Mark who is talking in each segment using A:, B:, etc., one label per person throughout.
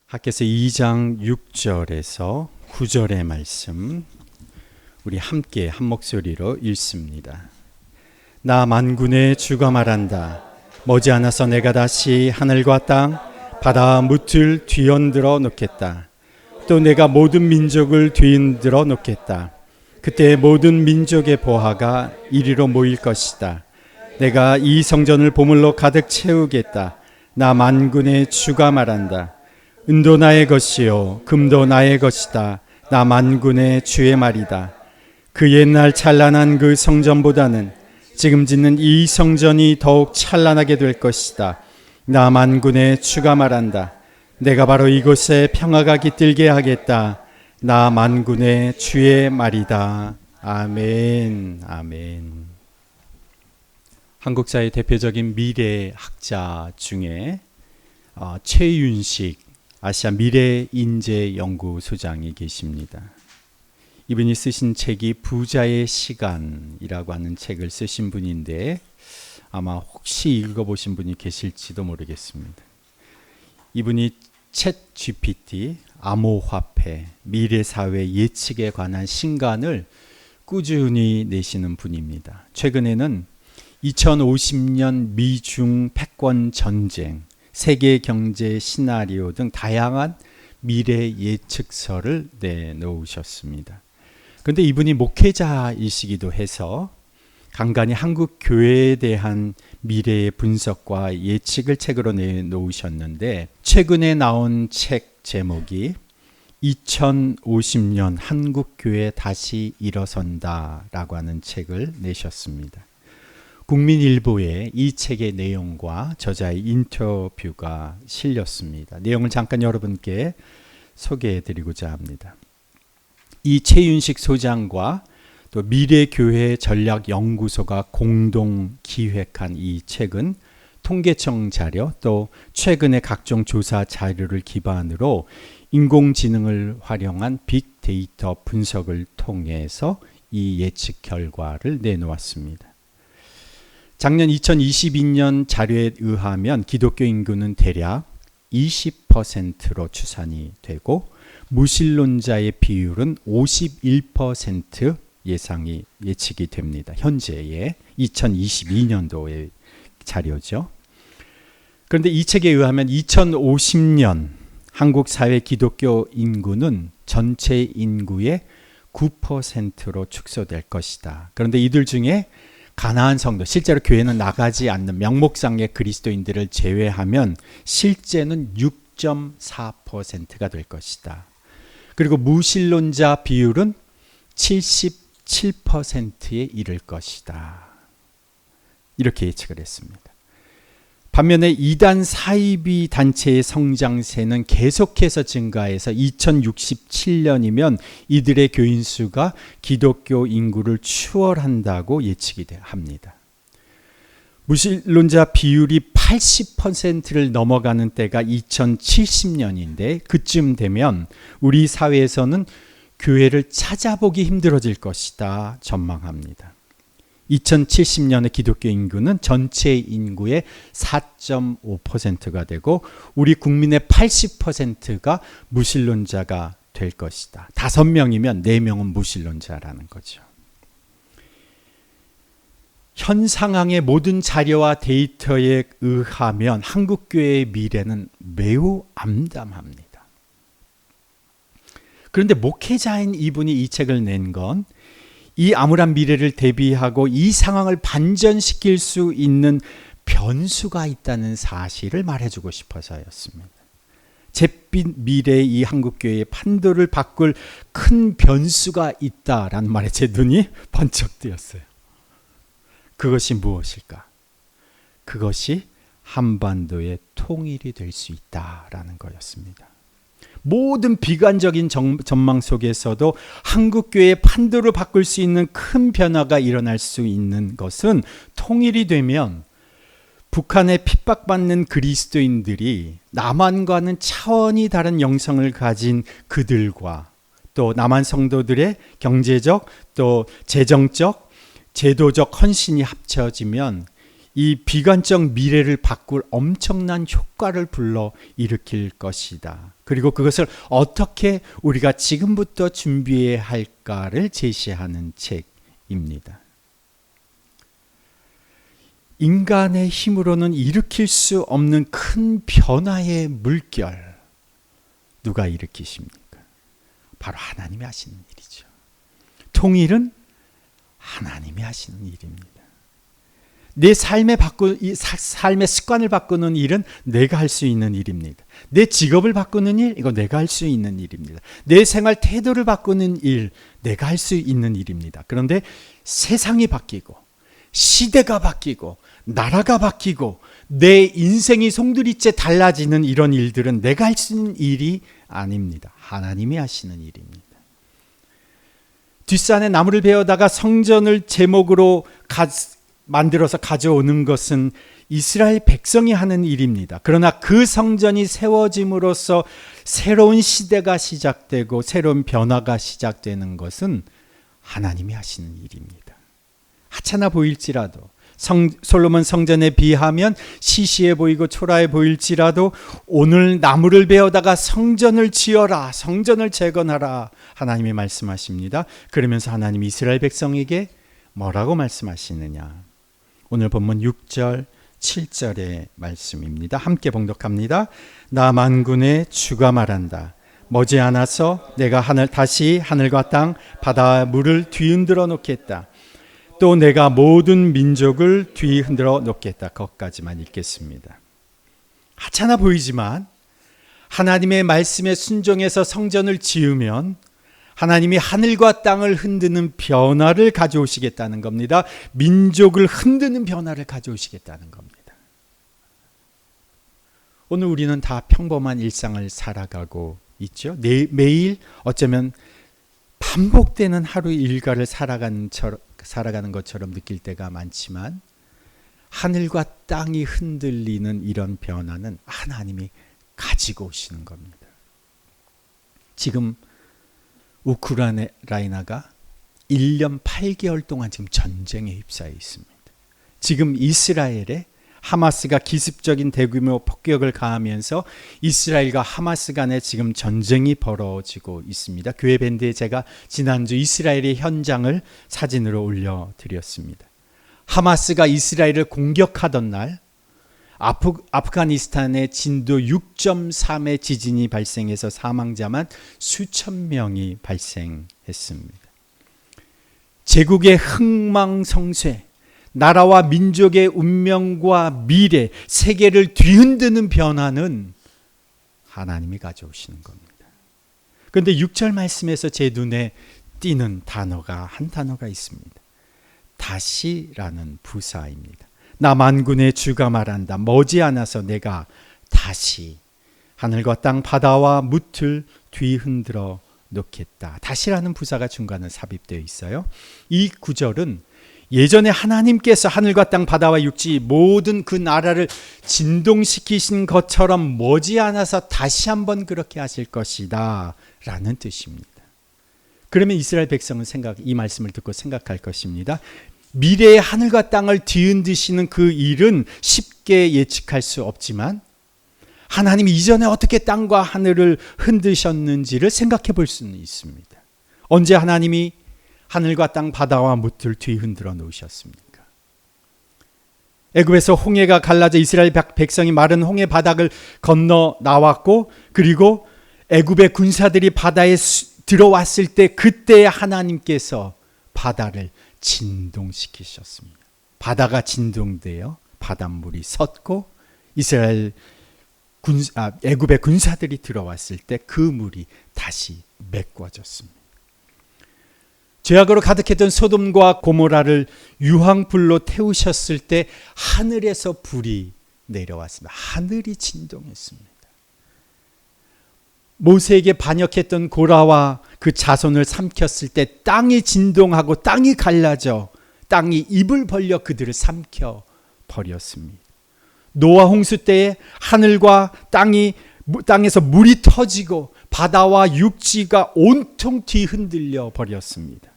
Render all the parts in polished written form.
A: 학개서 2장 6절에서 9절의 말씀 우리 함께 한 목소리로 읽습니다. 나 만군의 주가 말한다. 머지않아서 내가 다시 하늘과 땅, 바다 뭇을 뒤흔들어 놓겠다. 또 내가 모든 민족을 뒤흔들어 놓겠다. 그때 모든 민족의 보화가 이리로 모일 것이다. 내가 이 성전을 보물로 가득 채우겠다. 나 만군의 주가 말한다. 은도 나의 것이요 금도 나의 것이다. 나 만군의 주의 말이다. 그 옛날 찬란한 그 성전보다는 지금 짓는 이 성전이 더욱 찬란하게 될 것이다. 나 만군의 주가 말한다. 내가 바로 이곳에 평화가 깃들게 하겠다. 나 만군의 주의 말이다. 아멘. 아멘. 한국사의 대표적인 미래학자 중에 최윤식 아시아 미래인재연구소장이 계십니다. 이분이 쓰신 책이 부자의 시간이라고 하는 책을 쓰신 분인데 아마 혹시 읽어보신 분이 계실지도 모르겠습니다. 이분이 챗 GPT, 암호화폐, 미래사회 예측에 관한 신간을 꾸준히 내시는 분입니다. 최근에는 2050년 미중 패권 전쟁, 세계 경제 시나리오 등 다양한 미래 예측서를 내놓으셨습니다. 그런데 이분이 목회자이시기도 해서 간간히 한국 교회에 대한 미래의 분석과 예측을 책으로 내놓으셨는데 최근에 나온 책 제목이 2050년 한국 교회 다시 일어선다라고 하는 책을 내셨습니다. 국민일보에 이 책의 내용과 저자의 인터뷰가 실렸습니다. 내용을 잠깐 여러분께 소개해드리고자 합니다. 이 최윤식 소장과 또 미래교회 전략연구소가 공동 기획한 이 책은 통계청 자료 또 최근의 각종 조사 자료를 기반으로 인공지능을 활용한 빅데이터 분석을 통해서 이 예측 결과를 내놓았습니다. 작년 2022년 자료에 의하면 기독교 인구는 대략 20%로 추산이 되고 무신론자의 비율은 51% 예측이 됩니다. 현재의 2022년도의 자료죠. 그런데 이 책에 의하면 2050년 한국 사회 기독교 인구는 전체 인구의 9%로 축소될 것이다. 그런데 이들 중에 가나안 성도, 실제로 교회는 나가지 않는 명목상의 그리스도인들을 제외하면 실제는 6.4%가 될 것이다. 그리고 무신론자 비율은 77%에 이를 것이다. 이렇게 예측을 했습니다. 반면에 이단 사이비 단체의 성장세는 계속해서 증가해서 2067년이면 이들의 교인 수가 기독교 인구를 추월한다고 예측이 합니다. 무신론자 비율이 80%를 넘어가는 때가 2070년인데 그쯤 되면 우리 사회에서는 교회를 찾아보기 힘들어질 것이다 전망합니다. 2070년의 기독교 인구는 전체 인구의 4.5%가 되고 우리 국민의 80%가 무신론자가 될 것이다. 5명이면 4명은 무신론자라는 거죠. 현 상황의 모든 자료와 데이터에 의하면 한국교회의 미래는 매우 암담합니다. 그런데 목회자인 이분이 이 책을 낸 건 이 암울한 미래를 대비하고 이 상황을 반전시킬 수 있는 변수가 있다는 사실을 말해주고 싶어서였습니다. 잿빛 미래의 이 한국교회의 판도를 바꿀 큰 변수가 있다라는 말에 제 눈이 번쩍 뜨였어요. 그것이 무엇일까? 그것이 한반도의 통일이 될 수 있다라는 거였습니다. 모든 비관적인 전망 속에서도 한국교회의 판도를 바꿀 수 있는 큰 변화가 일어날 수 있는 것은 통일이 되면 북한에 핍박받는 그리스도인들이 남한과는 차원이 다른 영성을 가진 그들과 또 남한 성도들의 경제적 또 재정적 제도적 헌신이 합쳐지면 이 비관적 미래를 바꿀 엄청난 효과를 불러 일으킬 것이다. 그리고 그것을 어떻게 우리가 지금부터 준비해야 할까를 제시하는 책입니다. 인간의 힘으로는 일으킬 수 없는 큰 변화의 물결, 누가 일으키십니까? 바로 하나님이 하시는 일이죠. 통일은 하나님이 하시는 일입니다. 내 삶의 습관을 바꾸는 일은 내가 할 수 있는 일입니다. 내 직업을 바꾸는 일, 이거 내가 할 수 있는 일입니다. 내 생활 태도를 바꾸는 일, 내가 할 수 있는 일입니다. 그런데 세상이 바뀌고 시대가 바뀌고 나라가 바뀌고 내 인생이 송두리째 달라지는 이런 일들은 내가 할 수 있는 일이 아닙니다. 하나님이 하시는 일입니다. 뒷산에 나무를 베어다가 성전을 제목으로 만들어서 가져오는 것은 이스라엘 백성이 하는 일입니다. 그러나 그 성전이 세워짐으로써 새로운 시대가 시작되고 새로운 변화가 시작되는 것은 하나님이 하시는 일입니다. 하찮아 보일지라도 솔로몬 성전에 비하면 시시해 보이고 초라해 보일지라도 오늘 나무를 베어다가 성전을 지어라, 성전을 재건하라 하나님이 말씀하십니다. 그러면서 하나님이 이스라엘 백성에게 뭐라고 말씀하시느냐? 오늘 본문 6절 7절의 말씀입니다. 함께 봉독합니다. 나 만군의 주가 말한다. 머지않아서 내가 다시 하늘과 땅, 바다와 물을 뒤흔들어 놓겠다. 또 내가 모든 민족을 뒤흔들어 놓겠다. 거기까지만 읽겠습니다. 하찮아 보이지만 하나님의 말씀에 순종해서 성전을 지으면 하나님이 하늘과 땅을 흔드는 변화를 가져오시겠다는 겁니다. 민족을 흔드는 변화를 가져오시겠다는 겁니다. 오늘 우리는 다 평범한 일상을 살아가고 있죠. 매일 어쩌면 반복되는 하루 일과를 살아가는 것처럼 느낄 때가 많지만 하늘과 땅이 흔들리는 이런 변화는 하나님이 가지고 오시는 겁니다. 지금 우크라이나가 1년 8개월 동안 지금 전쟁에 휩싸여 있습니다. 지금 이스라엘에 하마스가 기습적인 대규모 폭격을 가하면서 이스라엘과 하마스 간에 지금 전쟁이 벌어지고 있습니다. 교회 밴드에 제가 지난주 이스라엘의 현장을 사진으로 올려드렸습니다. 하마스가 이스라엘을 공격하던 날 아프가니스탄에 진도 6.3의 지진이 발생해서 사망자만 수천 명이 발생했습니다. 제국의 흥망성쇠, 나라와 민족의 운명과 미래, 세계를 뒤흔드는 변화는 하나님이 가져오시는 겁니다. 그런데 6절 말씀에서 제 눈에 띄는 한 단어가 있습니다. 다시라는 부사입니다. 나 만군의 주가 말한다. 머지않아서 내가 다시 하늘과 땅, 바다와 뭇을 뒤흔들어 놓겠다. 다시라는 부사가 중간에 삽입되어 있어요. 이 구절은 예전에 하나님께서 하늘과 땅, 바다와 육지 모든 그 나라를 진동시키신 것처럼 머지않아서 다시 한번 그렇게 하실 것이다 라는 뜻입니다. 그러면 이스라엘 백성은 이 말씀을 듣고 생각할 것입니다. 미래의 하늘과 땅을 뒤흔드시는 그 일은 쉽게 예측할 수 없지만 하나님이 이전에 어떻게 땅과 하늘을 흔드셨는지를 생각해 볼 수는 있습니다. 언제 하나님이 하늘과 땅, 바다와 뭇을 뒤흔들어 놓으셨습니까? 애굽에서 홍해가 갈라져 이스라엘 백성이 마른 홍해 바닥을 건너 나왔고, 그리고 애굽의 군사들이 바다에 들어왔을 때 그때 하나님께서 바다를 진동시키셨습니다. 바다가 진동되어 바닷물이 섰고 애굽의 군사들이 들어왔을 때 그 물이 다시 메꿔졌습니다. 죄악으로 가득했던 소돔과 고모라를 유황불로 태우셨을 때 하늘에서 불이 내려왔습니다. 하늘이 진동했습니다. 모세에게 반역했던 고라와 그 자손을 삼켰을 때 땅이 진동하고 땅이 갈라져 땅이 입을 벌려 그들을 삼켜 버렸습니다. 노아 홍수 때에 하늘과 땅에서 물이 터지고 바다와 육지가 온통 뒤흔들려 버렸습니다.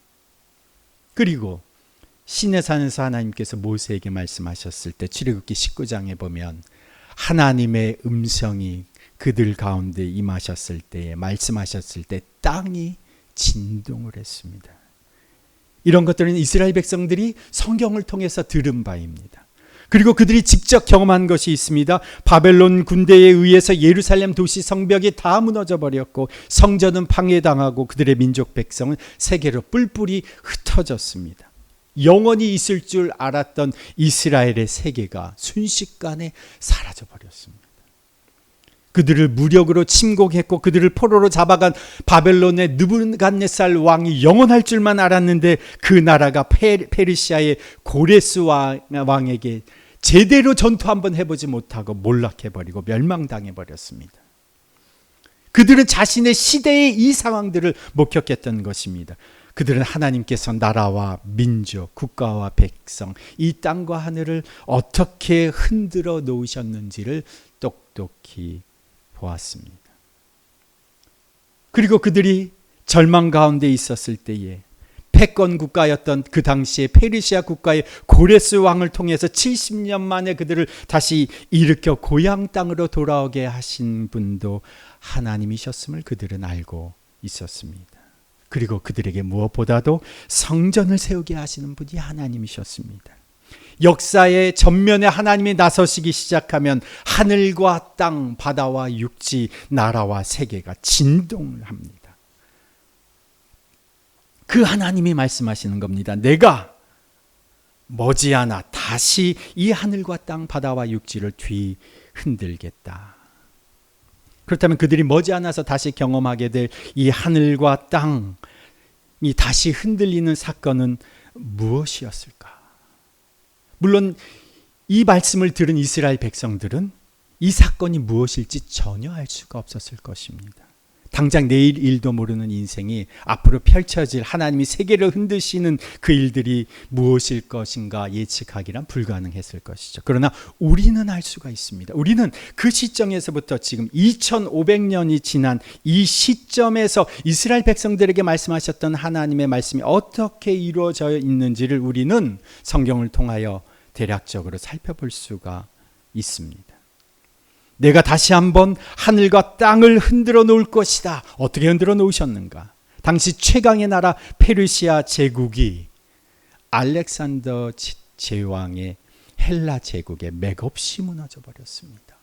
A: 그리고 시내산에서 하나님께서 모세에게 말씀하셨을 때 출애굽기 19장에 보면 하나님의 음성이 그들 가운데 임하셨을 때에 말씀하셨을 때 땅이 진동을 했습니다. 이런 것들은 이스라엘 백성들이 성경을 통해서 들은 바입니다. 그리고 그들이 직접 경험한 것이 있습니다. 바벨론 군대에 의해서 예루살렘 도시 성벽이 다 무너져 버렸고 성전은 방해당하고 그들의 민족 백성은 세계로 뿔뿔이 흩어졌습니다. 영원히 있을 줄 알았던 이스라엘의 세계가 순식간에 사라져 버렸습니다. 그들을 무력으로 침공했고 그들을 포로로 잡아간 바벨론의 느부갓네살 왕이 영원할 줄만 알았는데 그 나라가 페르시아의 고레스 왕에게 제대로 전투 한번 해보지 못하고 몰락해버리고 멸망당해버렸습니다. 그들은 자신의 시대의 이 상황들을 목격했던 것입니다. 그들은 하나님께서 나라와 민족, 국가와 백성, 이 땅과 하늘을 어떻게 흔들어 놓으셨는지를 똑똑히 보았습니다. 그리고 그들이 절망 가운데 있었을 때에 패권 국가였던 그 당시에 페르시아 국가의 고레스 왕을 통해서 70년 만에 그들을 다시 일으켜 고향 땅으로 돌아오게 하신 분도 하나님이셨음을 그들은 알고 있었습니다. 그리고 그들에게 무엇보다도 성전을 세우게 하시는 분이 하나님이셨습니다. 역사의 전면에 하나님이 나서시기 시작하면 하늘과 땅, 바다와 육지, 나라와 세계가 진동을 합니다. 그 하나님이 말씀하시는 겁니다. 내가 머지않아 다시 이 하늘과 땅, 바다와 육지를 뒤흔들겠다. 그렇다면 그들이 머지않아서 다시 경험하게 될 이 하늘과 땅이 다시 흔들리는 사건은 무엇이었을까? 물론 이 말씀을 들은 이스라엘 백성들은 이 사건이 무엇일지 전혀 알 수가 없었을 것입니다. 당장 내일 일도 모르는 인생이 앞으로 펼쳐질 하나님이 세계를 흔드시는 그 일들이 무엇일 것인가 예측하기란 불가능했을 것이죠. 그러나 우리는 알 수가 있습니다. 우리는 그 시점에서부터 지금 2500년이 지난 이 시점에서 이스라엘 백성들에게 말씀하셨던 하나님의 말씀이 어떻게 이루어져 있는지를 우리는 성경을 통하여 대략적으로 살펴볼 수가 있습니다. 내가 다시 한번 하늘과 땅을 흔들어 놓을 것이다. 어떻게 흔들어 놓으셨는가? 당시 최강의 나라 페르시아 제국이 알렉산더 제왕의 헬라 제국에 맥없이 무너져 버렸습니다.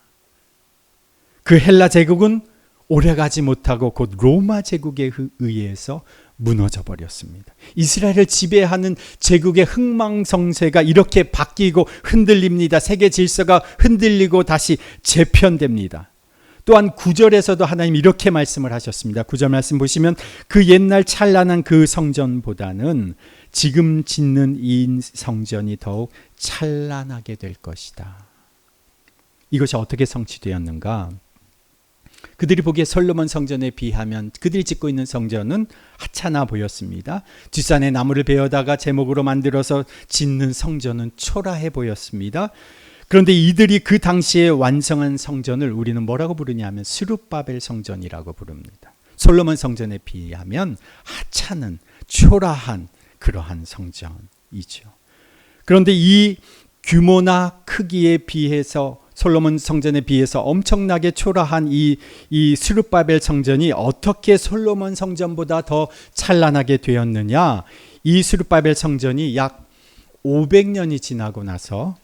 A: 그 헬라 제국은 오래가지 못하고 곧 로마 제국에 의해서 무너져 버렸습니다. 이스라엘을 지배하는 제국의 흥망성쇠가 이렇게 바뀌고 흔들립니다. 세계 질서가 흔들리고 다시 재편됩니다. 또한 9절에서도 하나님 이렇게 말씀을 하셨습니다. 9절 말씀 보시면 그 옛날 찬란한 그 성전보다는 지금 짓는 이 성전이 더욱 찬란하게 될 것이다. 이것이 어떻게 성취되었는가? 그들이 보기에 솔로몬 성전에 비하면 그들이 짓고 있는 성전은 하찮아 보였습니다. 뒷산에 나무를 베어다가 제목으로 만들어서 짓는 성전은 초라해 보였습니다. 그런데 이들이 그 당시에 완성한 성전을 우리는 뭐라고 부르냐면 스룹바벨 성전이라고 부릅니다. 솔로몬 성전에 비하면 하찮은 초라한 그러한 성전이죠. 그런데 이 규모나 크기에 비해서 솔로몬 성전에 비해서 엄청나게 초라한 이 스룹바벨 성전이 어떻게 솔로몬 성전보다 더 찬란하게 되었느냐? 이 스룹바벨 성전이 약 500년이 지나고 나서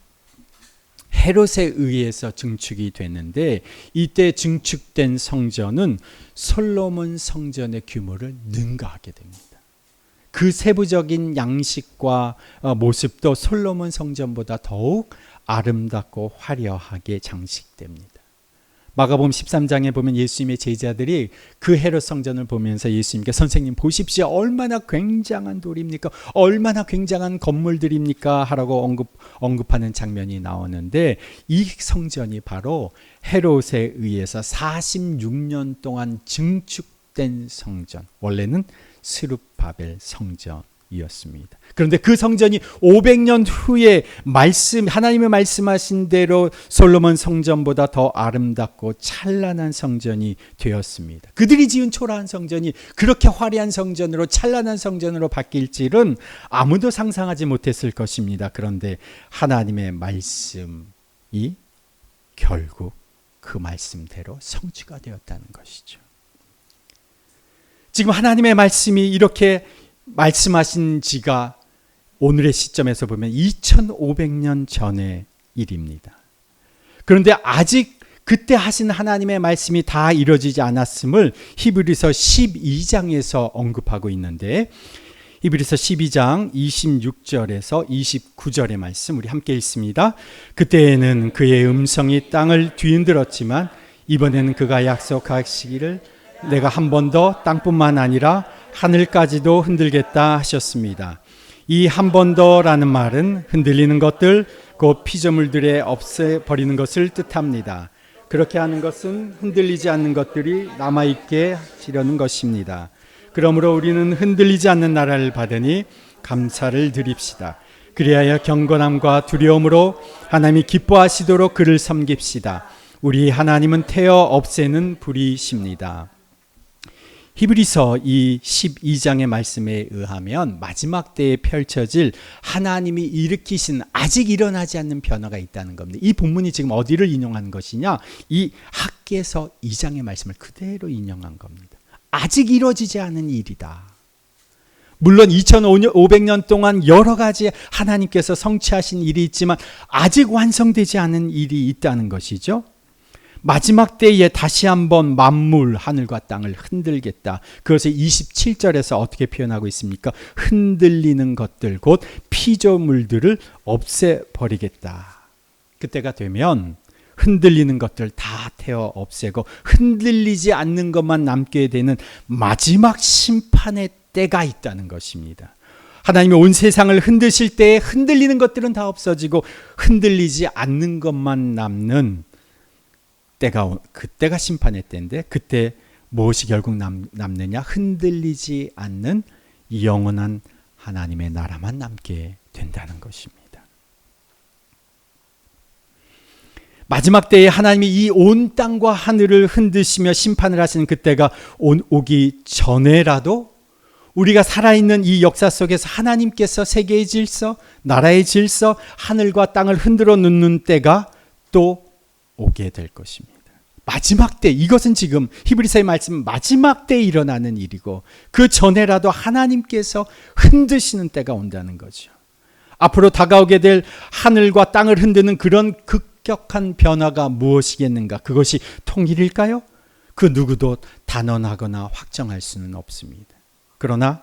A: 헤롯에 의해서 증축이 됐는데 이때 증축된 성전은 솔로몬 성전의 규모를 능가하게 됩니다. 그 세부적인 양식과 모습도 솔로몬 성전보다 더욱 아름답고 화려하게 장식됩니다. 마가복음 13장에 보면 예수님의 제자들이 그 헤롯 성전을 보면서 예수님께 선생님 보십시오. 얼마나 굉장한 돌입니까? 얼마나 굉장한 건물들입니까? 하라고 언급하는 장면이 나오는데 이 성전이 바로 헤롯에 의해서 46년 동안 증축된 성전, 원래는 스룹바벨 성전이었습니다. 성전이었습니다. 그런데 그 성전이 500년 후에 하나님의 말씀하신 대로 솔로몬 성전보다 더 아름답고 찬란한 성전이 되었습니다. 그들이 지은 초라한 성전이 그렇게 화려한 성전으로, 찬란한 성전으로 바뀔 줄은 아무도 상상하지 못했을 것입니다. 그런데 하나님의 말씀이 결국 그 말씀대로 성취가 되었다는 것이죠. 지금 하나님의 말씀이 이렇게 말씀하신 지가 오늘의 시점에서 보면 2500년 전의 일입니다. 그런데 아직 그때 하신 하나님의 말씀이 다 이루어지지 않았음을 히브리서 12장에서 언급하고 있는데, 히브리서 12장 26절에서 29절의 말씀 우리 함께 읽습니다. 그때에는 그의 음성이 땅을 뒤흔들었지만 이번에는 그가 약속하시기를 내가 한 번 더 땅뿐만 아니라 하늘까지도 흔들겠다 하셨습니다. 이 한 번 더라는 말은 흔들리는 것들, 곧 피조물들에 없애버리는 것을 뜻합니다. 그렇게 하는 것은 흔들리지 않는 것들이 남아있게 하시려는 것입니다. 그러므로 우리는 흔들리지 않는 나라를 받으니 감사를 드립시다. 그리하여 경건함과 두려움으로 하나님이 기뻐하시도록 그를 섬깁시다. 우리 하나님은 태어 없애는 불이십니다. 히브리서 이 12장의 말씀에 의하면 마지막 때에 펼쳐질 하나님이 일으키신 아직 일어나지 않는 변화가 있다는 겁니다. 이 본문이 지금 어디를 인용한 것이냐? 이 학개서 2장의 말씀을 그대로 인용한 겁니다. 아직 이루어지지 않은 일이다. 물론 2500년 동안 여러 가지 하나님께서 성취하신 일이 있지만 아직 완성되지 않은 일이 있다는 것이죠. 마지막 때에 다시 한번 만물, 하늘과 땅을 흔들겠다. 그것을 27절에서 어떻게 표현하고 있습니까? 흔들리는 것들, 곧 피조물들을 없애버리겠다. 그때가 되면 흔들리는 것들 다 태워 없애고 흔들리지 않는 것만 남게 되는 마지막 심판의 때가 있다는 것입니다. 하나님이 온 세상을 흔드실 때에 흔들리는 것들은 다 없어지고 흔들리지 않는 것만 남는 때가, 그때가 심판의 때인데, 그때 무엇이 결국 남느냐? 흔들리지 않는 영원한 하나님의 나라만 남게 된다는 것입니다. 마지막 때에 하나님이 이 온 땅과 하늘을 흔드시며 심판을 하시는 그때가 오기 전에라도 우리가 살아있는 이 역사 속에서 하나님께서 세계의 질서, 나라의 질서, 하늘과 땅을 흔들어 놓는 때가 또 오게 될 것입니다. 마지막 때, 이것은 지금 히브리서의 말씀 마지막 때에 일어나는 일이고 그 전에라도 하나님께서 흔드시는 때가 온다는 거죠. 앞으로 다가오게 될 하늘과 땅을 흔드는 그런 급격한 변화가 무엇이겠는가? 그것이 통일일까요? 그 누구도 단언하거나 확정할 수는 없습니다. 그러나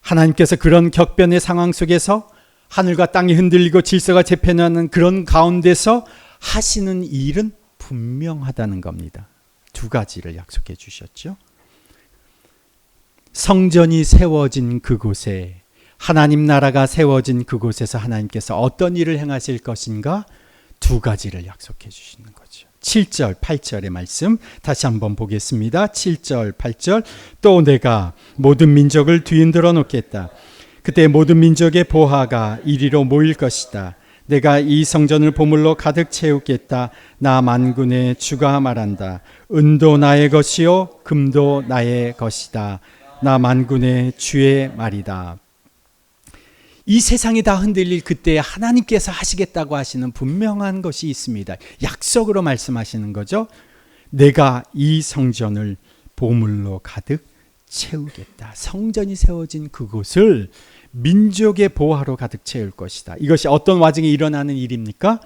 A: 하나님께서 그런 격변의 상황 속에서 하늘과 땅이 흔들리고 질서가 재편하는 그런 가운데서 하시는 일은 분명하다는 겁니다. 두 가지를 약속해 주셨죠. 성전이 세워진 그곳에, 하나님 나라가 세워진 그곳에서 하나님께서 어떤 일을 행하실 것인가? 두 가지를 약속해 주시는 거죠. 7절, 8절의 말씀 다시 한번 보겠습니다. 7절, 8절. 또 내가 모든 민족을 뒤흔들어 놓겠다. 그때 모든 민족의 보화가 이리로 모일 것이다. 내가 이 성전을 보물로 가득 채우겠다. 나 만군의 주가 말한다. 은도 나의 것이요 금도 나의 것이다. 나 만군의 주의 말이다. 이 세상이 다 흔들릴 그때 하나님께서 하시겠다고 하시는 분명한 것이 있습니다. 약속으로 말씀하시는 거죠. 내가 이 성전을 보물로 가득 채우겠다. 성전이 세워진 그곳을 민족의 보화로 가득 채울 것이다. 이것이 어떤 와중에 일어나는 일입니까?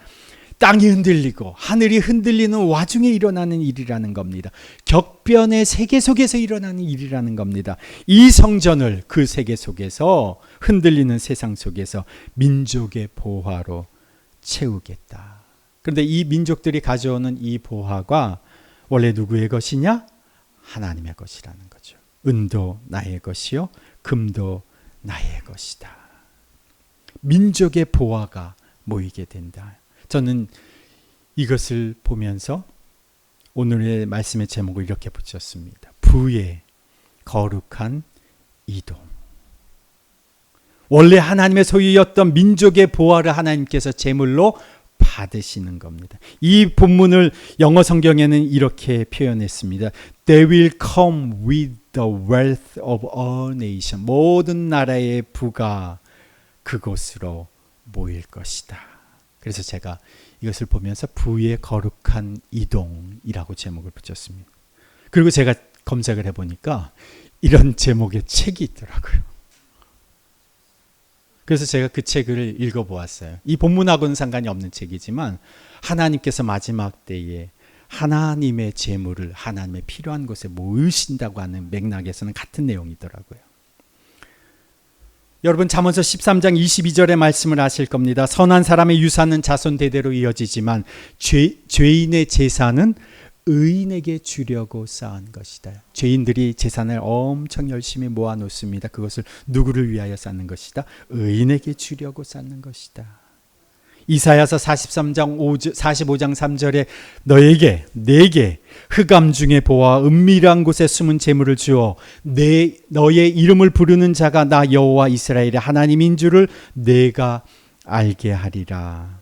A: 땅이 흔들리고 하늘이 흔들리는 와중에 일어나는 일이라는 겁니다. 격변의 세계 속에서 일어나는 일이라는 겁니다. 이 성전을 그 세계 속에서, 흔들리는 세상 속에서 민족의 보화로 채우겠다. 그런데 이 민족들이 가져오는 이 보화가 원래 누구의 것이냐? 하나님의 것이라는 거죠. 은도 나의 것이요 금도 나의 것이다. 민족의 보화가 모이게 된다. 저는 이것을 보면서 오늘의 말씀의 제목을 이렇게 붙였습니다. 부의 거룩한 이동. 원래 하나님의 소유였던 민족의 보화를 하나님께서 제물로 받으시는 겁니다. 이 본문을 영어 성경에는 이렇게 표현했습니다. They will come with the wealth of all nations. 모든 나라의 부가 그곳으로 모일 것이다. 그래서 제가 이것을 보면서 부의 거룩한 이동이라고 제목을 붙였습니다. 그리고 제가 검색을 해보니까 이런 제목의 책이 있더라고요. 그래서 제가 그 책을 읽어보았어요. 이 본문하고는 상관이 없는 책이지만 하나님께서 마지막 때에 하나님의 재물을 하나님의 필요한 곳에 모으신다고 하는 맥락에서는 같은 내용이더라고요. 여러분 잠언서 13장 22절의 말씀을 아실 겁니다. 선한 사람의 유산은 자손 대대로 이어지지만 죄인의 재산은 의인에게 주려고 쌓은 것이다. 죄인들이 재산을 엄청 열심히 모아놓습니다. 그것을 누구를 위하여 쌓는 것이다? 의인에게 주려고 쌓는 것이다. 이사야서 45장 3절에 내게 흑암 중에 보아 은밀한 곳에 숨은 재물을 주어 너의 이름을 부르는 자가 나 여호와 이스라엘의 하나님인 줄을 내가 알게 하리라.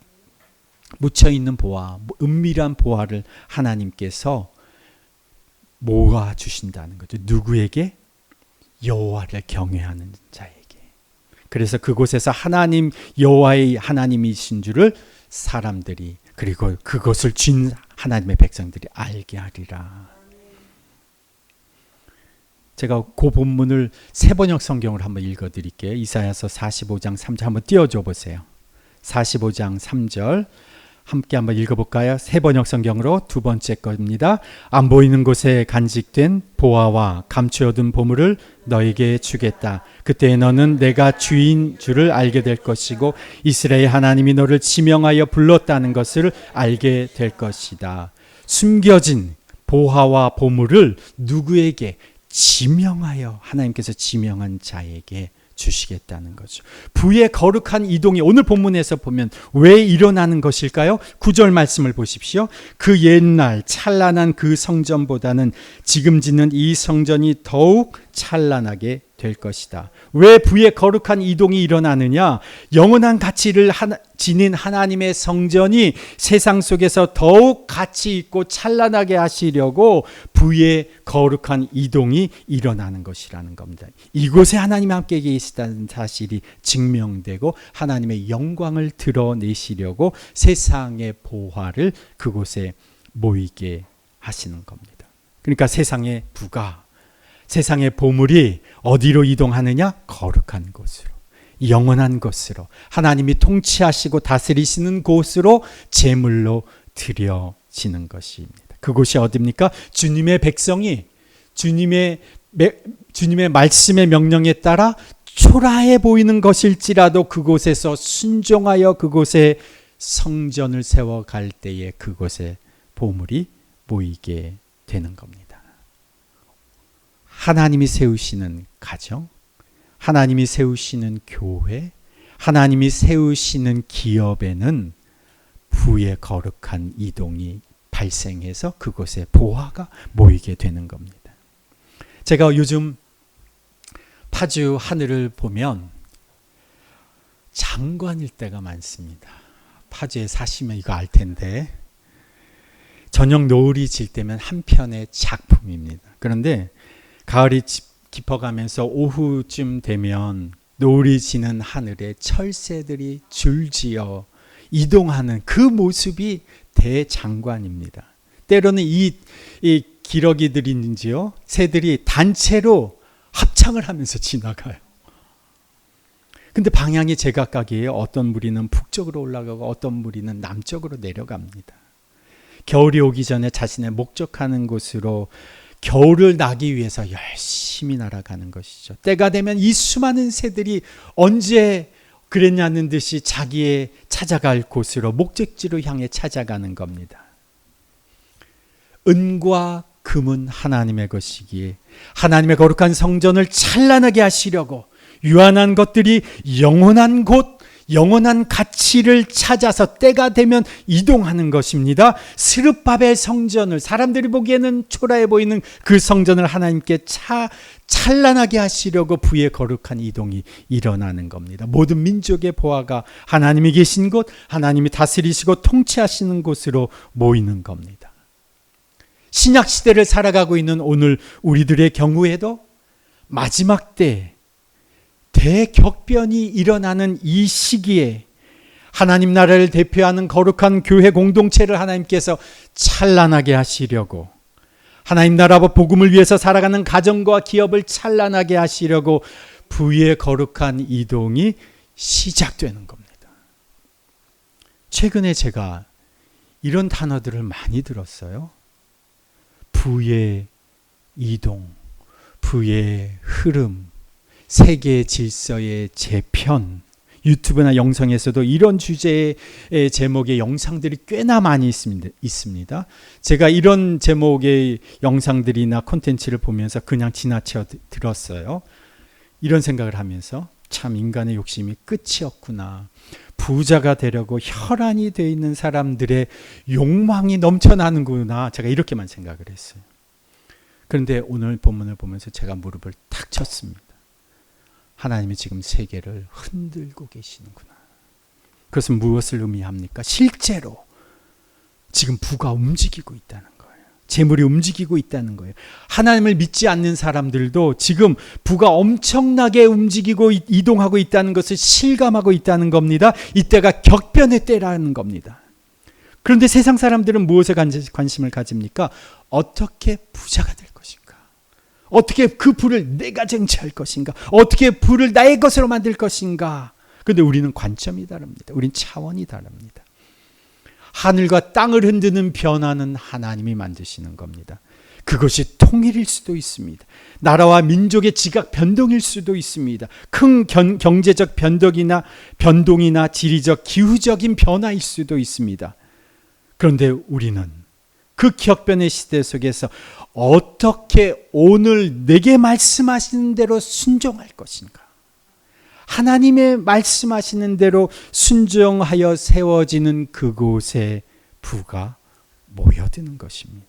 A: 묻혀있는 보화, 은밀한 보화를 하나님께서 모아주신다는 거죠. 누구에게? 여호와를 경외하는 자에게. 그래서 그곳에서 하나님 여호와의 하나님이신 줄을 사람들이 그리고 그것을 쥔 하나님의 백성들이 알게 하리라. 제가 그 본문을 세번역 성경을 한번 읽어드릴게요. 이사야서 45장 3절 한번 띄워줘 보세요. 45장 3절 함께 한번 읽어볼까요? 세번역 성경으로 두 번째 겁니다. 안 보이는 곳에 간직된 보화와 감추어둔 보물을 너에게 주겠다. 그때 너는 내가 주인 줄을 알게 될 것이고 이스라엘 하나님이 너를 지명하여 불렀다는 것을 알게 될 것이다. 숨겨진 보화와 보물을 누구에게? 지명하여 하나님께서 지명한 자에게 주시겠다는 거죠. 부의 거룩한 이동이 오늘 본문에서 보면 왜 일어나는 것일까요? 9절 말씀을 보십시오. 그 옛날 찬란한 그 성전보다는 지금 짓는 이 성전이 더욱 찬란하게 될 것이다. 왜 부의 거룩한 이동이 일어나느냐? 영원한 가치를 지닌 하나님의 성전이 세상 속에서 더욱 가치 있고 찬란하게 하시려고 부의 거룩한 이동이 일어나는 것이라는 겁니다. 이곳에 하나님이 함께 계시다는 사실이 증명되고 하나님의 영광을 드러내시려고 세상의 보화를 그곳에 모이게 하시는 겁니다. 그러니까 세상의 부가 세상의 보물이 어디로 이동하느냐? 거룩한 곳으로, 영원한 곳으로, 하나님이 통치하시고 다스리시는 곳으로 제물로 드려지는 것입니다. 그곳이 어디입니까? 주님의 백성이 주님의 말씀의 명령에 따라 초라해 보이는 것일지라도 그곳에서 순종하여 그곳에 성전을 세워갈 때에 그곳에 보물이 모이게 되는 겁니다. 하나님이 세우시는 가정, 하나님이 세우시는 교회, 하나님이 세우시는 기업에는 부의 거룩한 이동이 발생해서 그곳에 보화가 모이게 되는 겁니다. 제가 요즘 파주 하늘을 보면 장관일 때가 많습니다. 파주에 사시면 이거 알 텐데 저녁 노을이 질 때면 한 편의 작품입니다. 그런데 가을이 깊어가면서 오후쯤 되면 노을이 지는 하늘에 철새들이 줄지어 이동하는 그 모습이 대장관입니다. 때로는 이 기러기들인지요, 새들이 단체로 합창을 하면서 지나가요. 근데 방향이 제각각이에요. 어떤 무리는 북쪽으로 올라가고 어떤 무리는 남쪽으로 내려갑니다. 겨울이 오기 전에 자신의 목적하는 곳으로 겨울을 나기 위해서 열심히 날아가는 것이죠. 때가 되면 이 수많은 새들이 언제 그랬냐는 듯이 자기의 찾아갈 곳으로 목적지로 향해 찾아가는 겁니다. 은과 금은 하나님의 것이기에 하나님의 거룩한 성전을 찬란하게 하시려고 유한한 것들이 영원한 곳, 영원한 가치를 찾아서 때가 되면 이동하는 것입니다. 스룹바벨 성전을, 사람들이 보기에는 초라해 보이는 그 성전을 하나님께 찬란하게 하시려고 부의 거룩한 이동이 일어나는 겁니다. 모든 민족의 보화가 하나님이 계신 곳, 하나님이 다스리시고 통치하시는 곳으로 모이는 겁니다. 신약 시대를 살아가고 있는 오늘 우리들의 경우에도 마지막 때 대격변이 일어나는 이 시기에 하나님 나라를 대표하는 거룩한 교회 공동체를 하나님께서 찬란하게 하시려고, 하나님 나라와 복음을 위해서 살아가는 가정과 기업을 찬란하게 하시려고 부의 거룩한 이동이 시작되는 겁니다. 최근에 제가 이런 단어들을 많이 들었어요. 부의 이동, 부의 흐름, 세계 질서의 재편. 유튜브나 영상에서도 이런 주제의 제목의 영상들이 꽤나 많이 있습니다. 제가 이런 제목의 영상들이나 콘텐츠를 보면서 그냥 지나쳐 들었어요. 이런 생각을 하면서 참 인간의 욕심이 끝이 없구나. 부자가 되려고 혈안이 되어 있는 사람들의 욕망이 넘쳐나는구나. 제가 이렇게만 생각을 했어요. 그런데 오늘 본문을 보면서 제가 무릎을 탁 쳤습니다. 하나님이 지금 세계를 흔들고 계시는구나. 그것은 무엇을 의미합니까? 실제로 지금 부가 움직이고 있다는 거예요. 재물이 움직이고 있다는 거예요. 하나님을 믿지 않는 사람들도 지금 부가 엄청나게 움직이고 이동하고 있다는 것을 실감하고 있다는 겁니다. 이때가 격변의 때라는 겁니다. 그런데 세상 사람들은 무엇에 관심을 가집니까? 어떻게 부자가 될 것인가? 어떻게 그 부를 내가 쟁취할 것인가? 어떻게 부를 나의 것으로 만들 것인가? 그런데 우리는 관점이 다릅니다. 우린 차원이 다릅니다. 하늘과 땅을 흔드는 변화는 하나님이 만드시는 겁니다. 그것이 통일일 수도 있습니다. 나라와 민족의 지각 변동일 수도 있습니다. 큰 경제적 변동이나 지리적 기후적인 변화일 수도 있습니다. 그런데 우리는 그 격변의 시대 속에서 어떻게 오늘 내게 말씀하시는 대로 순종할 것인가? 하나님의 말씀하시는 대로 순종하여 세워지는 그곳에 부가 모여드는 것입니다.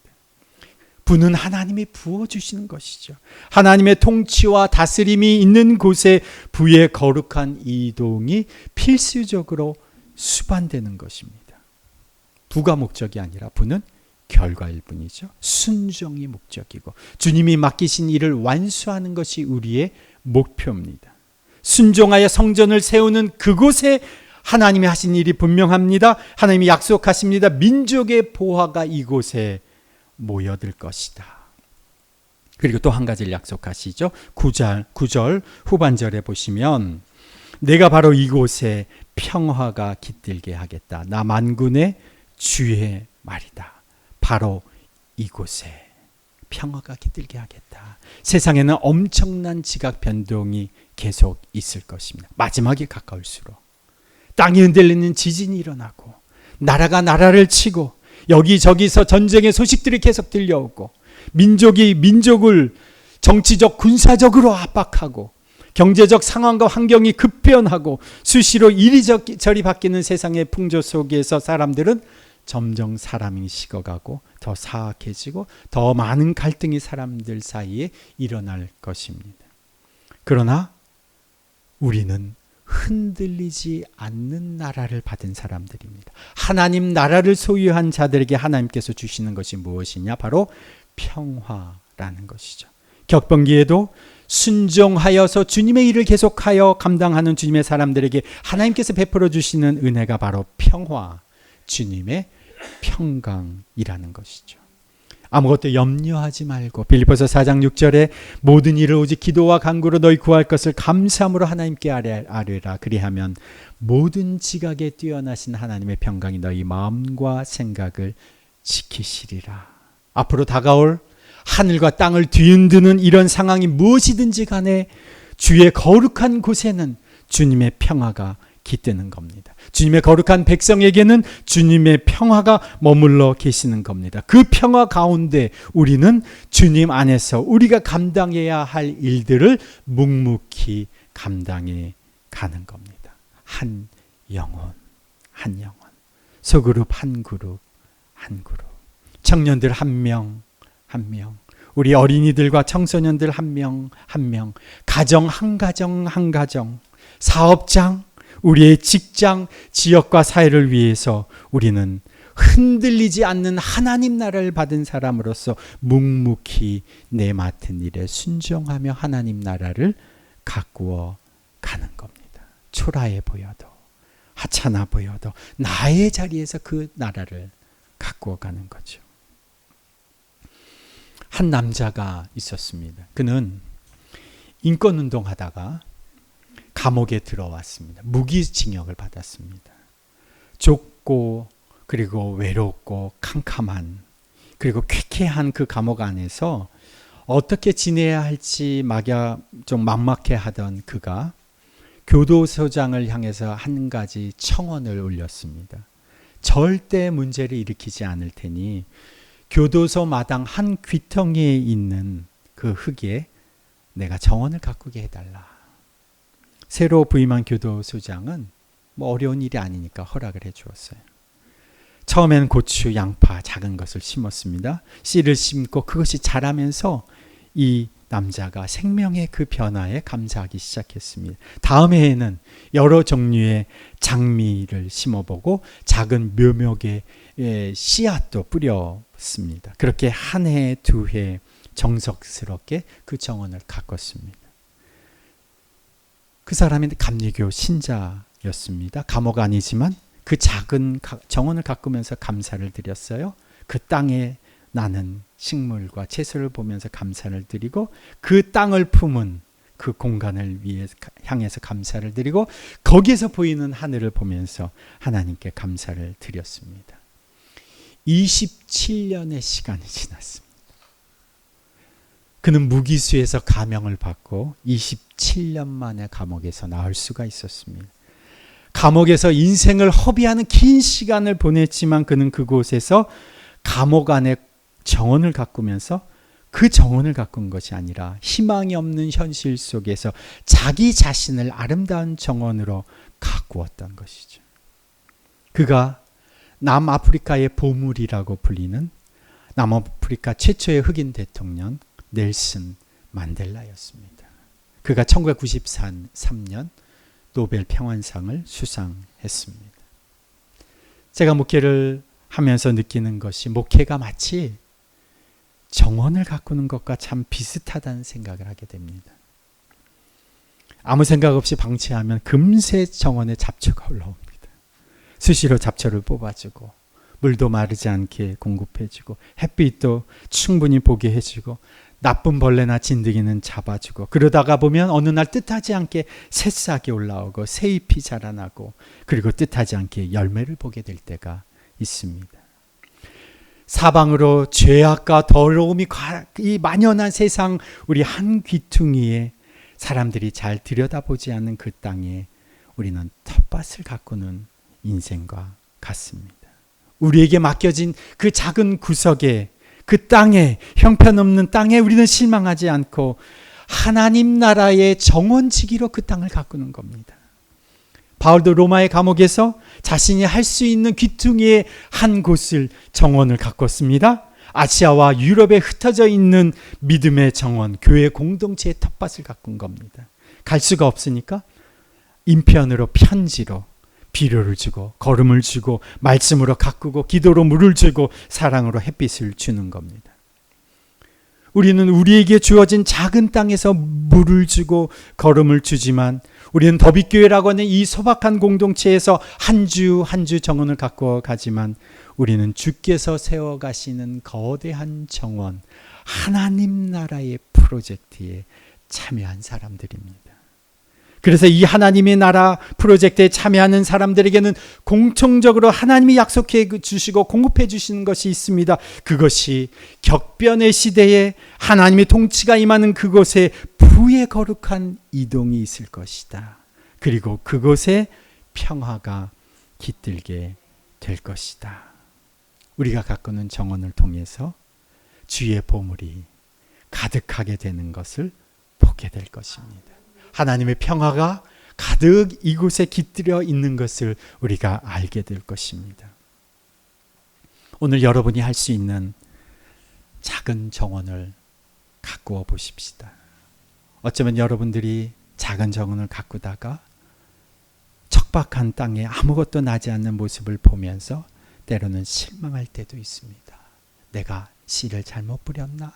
A: 부는 하나님이 부어주시는 것이죠. 하나님의 통치와 다스림이 있는 곳에 부의 거룩한 이동이 필수적으로 수반되는 것입니다. 부가 목적이 아니라 부는 결과일 뿐이죠. 순종이 목적이고 주님이 맡기신 일을 완수하는 것이 우리의 목표입니다. 순종하여 성전을 세우는 그곳에 하나님이 하신 일이 분명합니다. 하나님이 약속하십니다. 민족의 보화가 이곳에 모여들 것이다. 그리고 또 한 가지를 약속하시죠. 9절 후반절에 보시면 내가 바로 이곳에 평화가 깃들게 하겠다. 나 만군의 주의 말이다. 바로 이곳에 평화가 깃들게 하겠다. 세상에는 엄청난 지각 변동이 계속 있을 것입니다. 마지막에 가까울수록 땅이 흔들리는 지진이 일어나고 나라가 나라를 치고 여기저기서 전쟁의 소식들이 계속 들려오고 민족이 민족을 정치적 군사적으로 압박하고 경제적 상황과 환경이 급변하고 수시로 이리저리 바뀌는 세상의 풍조 속에서 사람들은 점점 사람이 식어가고 더 사악해지고 더 많은 갈등이 사람들 사이에 일어날 것입니다. 그러나 우리는 흔들리지 않는 나라를 받은 사람들입니다. 하나님 나라를 소유한 자들에게 하나님께서 주시는 것이 무엇이냐? 바로 평화라는 것이죠. 격변기에도 순종하여서 주님의 일을 계속하여 감당하는 주님의 사람들에게 하나님께서 베풀어 주시는 은혜가 바로 평화, 주님의 평강이라는 것이죠. 아무것도 염려하지 말고 빌립보서 4장 6절에 모든 일을 오직 기도와 간구로 너희 구할 것을 감사함으로 하나님께 아뢰라. 그리하면 모든 지각에 뛰어나신 하나님의 평강이 너희 마음과 생각을 지키시리라. 앞으로 다가올 하늘과 땅을 뒤흔드는 이런 상황이 무엇이든지 간에 주의 거룩한 곳에는 주님의 평화가 깃드는 겁니다. 주님의 거룩한 백성에게는 주님의 평화가 머물러 계시는 겁니다. 그 평화 가운데 우리는 주님 안에서 우리가 감당해야 할 일들을 묵묵히 감당해 가는 겁니다. 한 영혼, 한 영혼. 소그룹 한 그룹, 한 그룹. 청년들 한 명, 한 명. 우리 어린이들과 청소년들 한 명, 한 명. 가정 한 가정, 한 가정. 사업장, 우리의 직장, 지역과 사회를 위해서 우리는 흔들리지 않는 하나님 나라를 받은 사람으로서 묵묵히 내 맡은 일에 순종하며 하나님 나라를 가꾸어 가는 겁니다. 초라해 보여도 하찮아 보여도 나의 자리에서 그 나라를 가꾸어 가는 거죠. 한 남자가 있었습니다. 그는 인권운동 하다가 감옥에 들어왔습니다. 무기징역을 받았습니다. 좁고 그리고 외롭고 캄캄한 그리고 쾌쾌한 그 감옥 안에서 어떻게 지내야 할지 좀 막막해하던 그가 교도소장을 향해서 한 가지 청원을 올렸습니다. 절대 문제를 일으키지 않을 테니 교도소 마당 한 귀퉁이에 있는 그 흙에 내가 정원을 가꾸게 해달라. 새로 부임한 교도소장은 어려운 일이 아니니까 허락을 해주었어요. 처음에는 고추, 양파, 작은 것을 심었습니다. 씨를 심고 그것이 자라면서 이 남자가 생명의 그 변화에 감사하기 시작했습니다. 다음 해에는 여러 종류의 장미를 심어보고 작은 묘목의 씨앗도 뿌렸습니다. 그렇게 한 해, 두 해 정성스럽게 그 정원을 가꿨습니다. 그 사람이 감리교 신자였습니다. 감옥 아니지만 그 작은 정원을 가꾸면서 감사를 드렸어요. 그 땅에 나는 식물과 채소를 보면서 감사를 드리고 그 땅을 품은 그 공간을 향해서 감사를 드리고 거기에서 보이는 하늘을 보면서 하나님께 감사를 드렸습니다. 27년의 시간이 지났습니다. 그는 무기수에서 감형을 받고 27년 만에 감옥에서 나올 수가 있었습니다. 감옥에서 인생을 허비하는 긴 시간을 보냈지만 그는 그곳에서 감옥 안에 정원을 가꾸면서 그 정원을 가꾼 것이 아니라 희망이 없는 현실 속에서 자기 자신을 아름다운 정원으로 가꾸었던 것이죠. 그가 남아프리카의 보물이라고 불리는 남아프리카 최초의 흑인 대통령 넬슨 만델라였습니다. 그가 1993년 노벨 평화상을 수상했습니다. 제가 목회를 하면서 느끼는 것이 목회가 마치 정원을 가꾸는 것과 참 비슷하다는 생각을 하게 됩니다. 아무 생각 없이 방치하면 금세 정원에 잡초가 올라옵니다. 수시로 잡초를 뽑아주고 물도 마르지 않게 공급해주고 햇빛도 충분히 보게 해주고 나쁜 벌레나 진드기는 잡아주고 그러다가 보면 어느 날 뜻하지 않게 새싹이 올라오고 새잎이 자라나고 그리고 뜻하지 않게 열매를 보게 될 때가 있습니다. 사방으로 죄악과 더러움이 만연한 세상 우리 한 귀퉁이에 사람들이 잘 들여다보지 않는 그 땅에 우리는 텃밭을 가꾸는 인생과 같습니다. 우리에게 맡겨진 그 작은 구석에 그 땅에 형편없는 땅에 우리는 실망하지 않고 하나님 나라의 정원지기로 그 땅을 가꾸는 겁니다. 바울도 로마의 감옥에서 자신이 할 수 있는 귀퉁이의 한 곳을 정원을 가꿨습니다. 아시아와 유럽에 흩어져 있는 믿음의 정원, 교회 공동체의 텃밭을 가꾼 겁니다. 갈 수가 없으니까 인편으로 편지로 비료를 주고 걸음을 주고 말씀으로 가꾸고 기도로 물을 주고 사랑으로 햇빛을 주는 겁니다. 우리는 우리에게 주어진 작은 땅에서 물을 주고 걸음을 주지만 우리는 더빛교회라고 하는 이 소박한 공동체에서 한 주 한 주 정원을 가꾸어 가지만 우리는 주께서 세워가시는 거대한 정원, 하나님 나라의 프로젝트에 참여한 사람들입니다. 그래서 이 하나님의 나라 프로젝트에 참여하는 사람들에게는 공통적으로 하나님이 약속해 주시고 공급해 주시는 것이 있습니다. 그것이 격변의 시대에 하나님의 통치가 임하는 그곳에 부의 거룩한 이동이 있을 것이다. 그리고 그곳에 평화가 깃들게 될 것이다. 우리가 가꾸는 정원을 통해서 주의 보물이 가득하게 되는 것을 보게 될 것입니다. 하나님의 평화가 가득 이곳에 깃들여 있는 것을 우리가 알게 될 것입니다. 오늘 여러분이 할 수 있는 작은 정원을 가꾸어 보십시다. 어쩌면 여러분들이 작은 정원을 가꾸다가 척박한 땅에 아무것도 나지 않는 모습을 보면서 때로는 실망할 때도 있습니다. 내가 씨를 잘못 뿌렸나?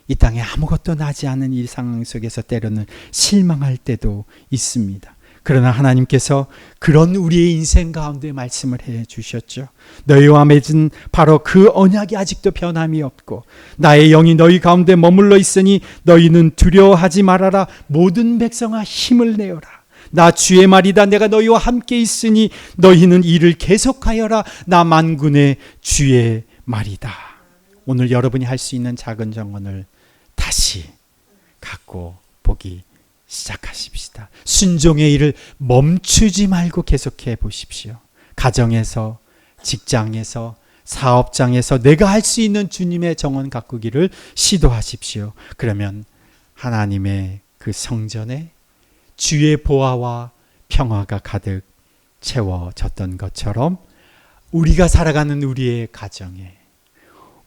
A: 이 땅에 아무것도 나지 않은 이 상황 속에서 때로는 실망할 때도 있습니다. 그러나 하나님께서 그런 우리의 인생 가운데 말씀을 해 주셨죠. 너희와 맺은 바로 그 언약이 아직도 변함이 없고 나의 영이 너희 가운데 머물러 있으니 너희는 두려워하지 말아라. 모든 백성아 힘을 내어라. 나 주의 말이다. 내가 너희와 함께 있으니 너희는 이를 계속하여라. 나 만군의 주의 말이다. 오늘 여러분이 할 수 있는 작은 정원을 다시 갖고 보기 시작하십시다. 순종의 일을 멈추지 말고 계속해 보십시오. 가정에서, 직장에서, 사업장에서 내가 할 수 있는 주님의 정원 가꾸기를 시도하십시오. 그러면 하나님의 그 성전에 주의 보화와 평화가 가득 채워졌던 것처럼 우리가 살아가는 우리의 가정에,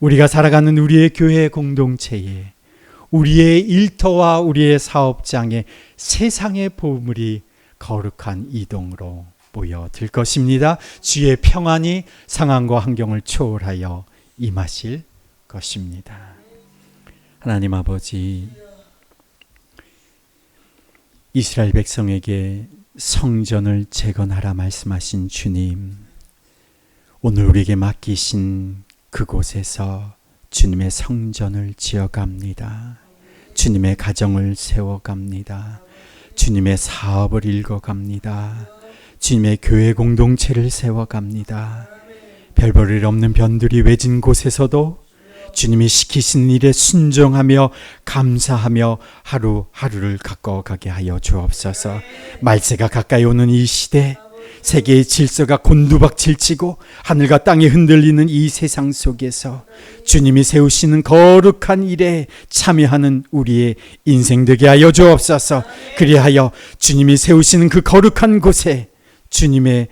A: 우리가 살아가는 우리의 교회 공동체에, 우리의 일터와 우리의 사업장에 세상의 보물이 거룩한 이동으로 모여들 것입니다. 주의 평안이 상황과 환경을 초월하여 임하실 것입니다. 하나님 아버지, 이스라엘 백성에게 성전을 재건하라 말씀하신 주님, 오늘 우리에게 맡기신 그곳에서 주님의 성전을 지어갑니다. 주님의 가정을 세워갑니다. 주님의 사업을 읽어갑니다. 주님의 교회 공동체를 세워갑니다. 별 볼 일 없는 변들이 외진 곳에서도 주님이 시키신 일에 순종하며 감사하며 하루하루를 가까워가게 하여 주옵소서. 말세가 가까이 오는 이 시대, 세계의 질서가 곤두박질치고 하늘과 땅이 흔들리는 이 세상 속에서 주님이 세우시는 거룩한 일에 참여하는 우리의 인생 되게 하여 주옵소서. 그리하여 주님이 세우시는 그 거룩한 곳에 주님의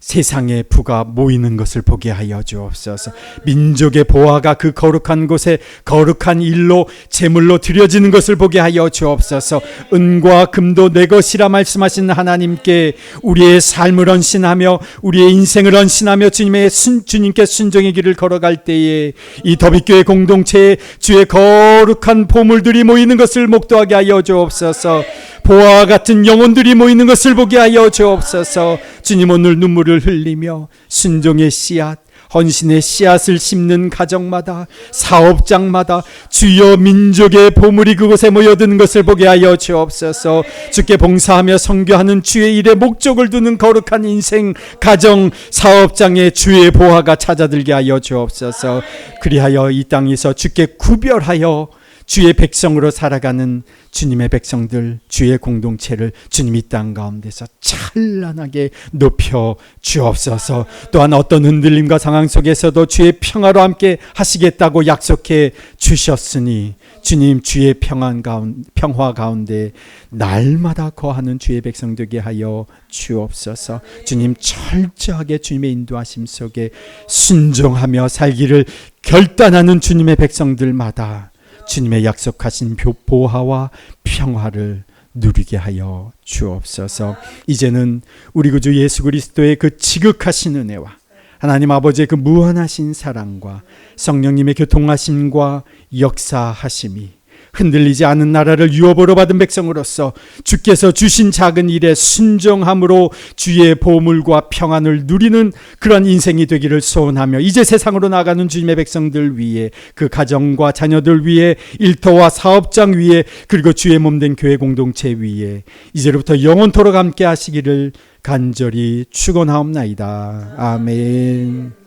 A: 세상의 부가 모이는 것을 보게 하여 주옵소서. 민족의 보화가 그 거룩한 곳에 거룩한 일로 제물로 드려지는 것을 보게 하여 주옵소서. 은과 금도 내 것이라 말씀하신 하나님께 우리의 삶을 헌신하며 우리의 인생을 헌신하며 주님께 순종의 길을 걸어갈 때에 이 더비교회 공동체에 주의 거룩한 보물들이 모이는 것을 목도하게 하여 주옵소서. 보화와 같은 영혼들이 모이는 것을 보게 하여 주옵소서. 주님, 오늘 눈물을 흘리며 순종의 씨앗, 헌신의 씨앗을 심는 가정마다, 사업장마다 주여 민족의 보물이 그곳에 모여드는 것을 보게 하여 주옵소서. 주께 봉사하며 선교하는 주의 일에 목적을 두는 거룩한 인생, 가정, 사업장에 주의 보화가 찾아들게 하여 주옵소서. 그리하여 이 땅에서 주께 구별하여 주의 백성으로 살아가는 주님의 백성들, 주의 공동체를 주님 이 땅 가운데서 찬란하게 높여 주옵소서. 또한 어떤 흔들림과 상황 속에서도 주의 평화로 함께 하시겠다고 약속해 주셨으니 주님, 주의 평화 가운데 날마다 거하는 주의 백성 되게 하여 주옵소서. 주님, 철저하게 주님의 인도하심 속에 순종하며 살기를 결단하는 주님의 백성들마다 주님의 약속하신 보화와 평화를 누리게 하여 주옵소서. 이제는 우리 구주 예수 그리스도의 그 지극하신 은혜와 하나님 아버지의 그 무한하신 사랑과 성령님의 교통하심과 역사하심이 흔들리지 않은 나라를 유업으로 받은 백성으로서 주께서 주신 작은 일에 순종함으로 주의 보물과 평안을 누리는 그런 인생이 되기를 소원하며 이제 세상으로 나가는 주님의 백성들 위해, 그 가정과 자녀들 위해, 일터와 사업장 위에, 그리고 주의 몸된 교회 공동체 위에 이제로부터 영원토록 함께 하시기를 간절히 축원하옵나이다. 아멘.